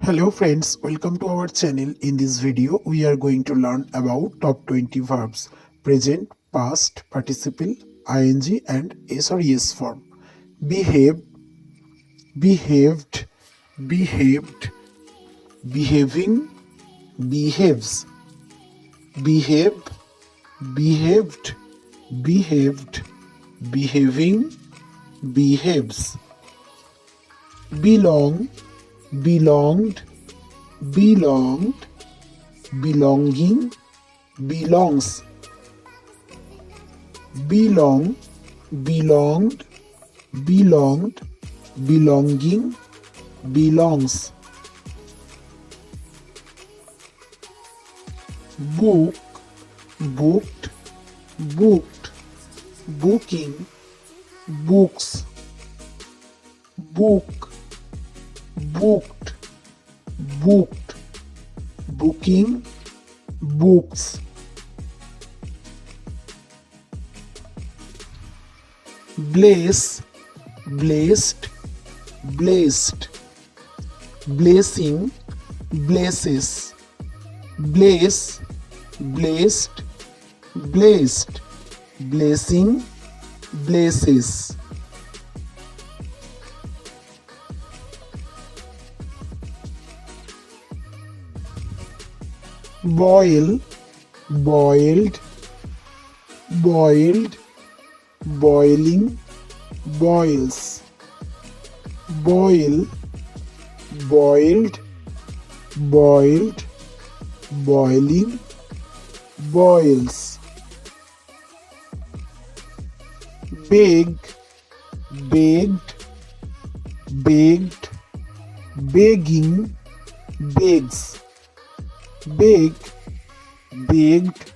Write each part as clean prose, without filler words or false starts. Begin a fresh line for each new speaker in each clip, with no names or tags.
Hello friends, welcome to our channel. In this video, we are going to learn about top 20 verbs, present, past, participle, ing and s or es form. Behave, behaved, behaved, behaving, behaves, behave, behaved, behaved, behaving, behaves, belong, belonged, belonged, belonging, belongs, belong, belonged, belonged, belonging, belongs, book, booked, booked, booking, books, book, booked, booked, booking, books, bless, blessed, blessed, blessing, blesses, bless, blessed, blessed, blessing, blesses, boil, boiled, boiled, boiling, boils, boil, boiled, boiled, boiling, boils, beg, begged, begged, begging, begs, beg, begged,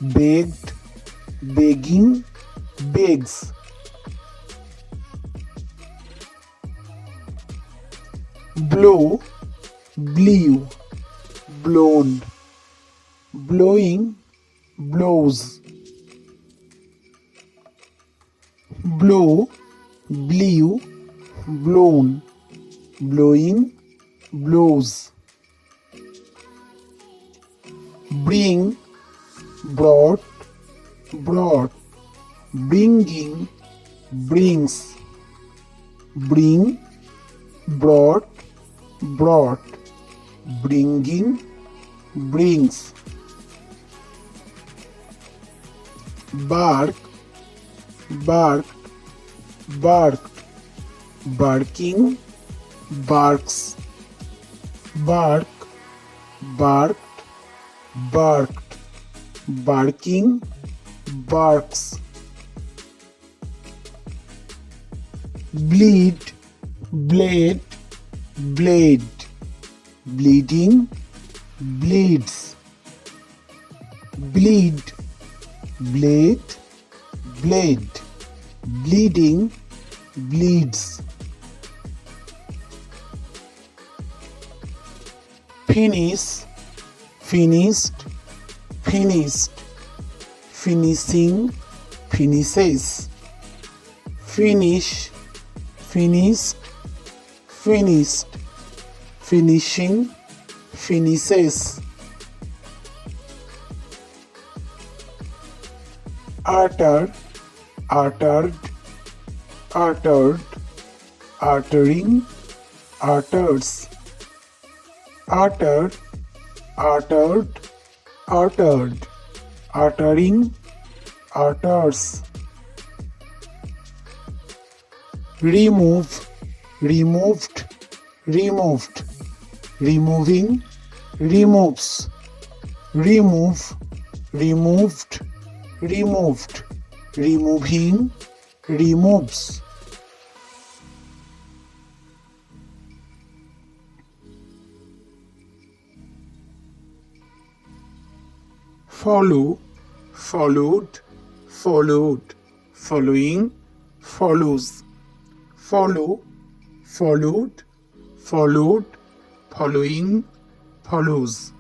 begged, begging, begs, blow, blew, blown, blowing, blows, blow, blew, blown, blowing, blows, bring, brought, brought, bringing, brings, bring, brought, brought, bringing, brings, bark, barked, barked, barking, barks, bark, barked, barked, barking, barks, bleed, blade, blade, bleeding, bleeds, bleed, blade, blade, bleeding, bleeds, finish, finished, finished, finishing, finishes, finish, finished, finished, finishing, finishes, utter, uttered, uttered, uttering, utters, uttered, uttered, uttered, uttering, utters, remove, removed, removed, removing, removes, remove, removed, removed, removing, removes, follow, followed, followed, following, follows, follow, followed, followed, following, follows,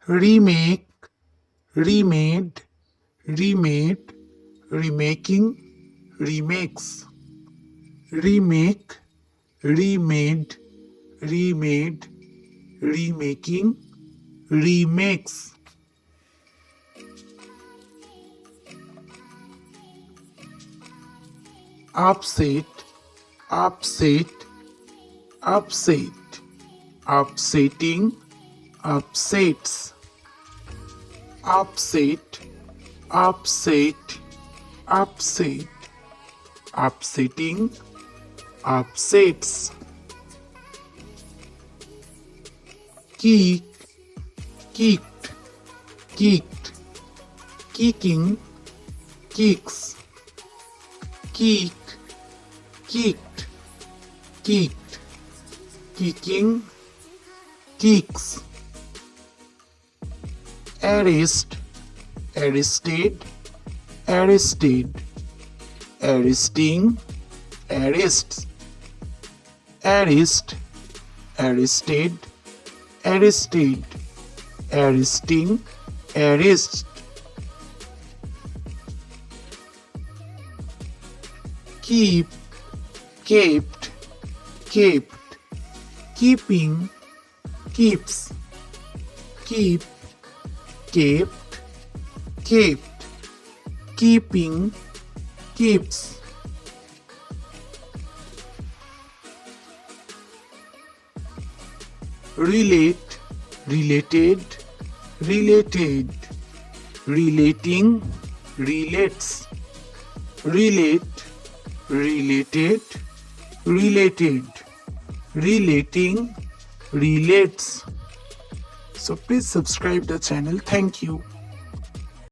remake, remade, remade, remaking, remakes, remake, remade, remade, remaking, remakes. Upset, upset, upset, upsetting, upsets, upset, upset, upset, upsetting, upsets. Kick, kicked, kicked, kicking, kicks, kick, kicked, kicked, kicking, kicks. Arrest, arrested, arrested, arresting, arrests, arrest, arrested, arrested, arresting, arrests. Keep, kept, kept, keeping, keeps, keep, kept, kept, keeping, keeps. Relate, related, related, relating, relates, relate, related, related, relating, relates. So please subscribe the channel. Thank you.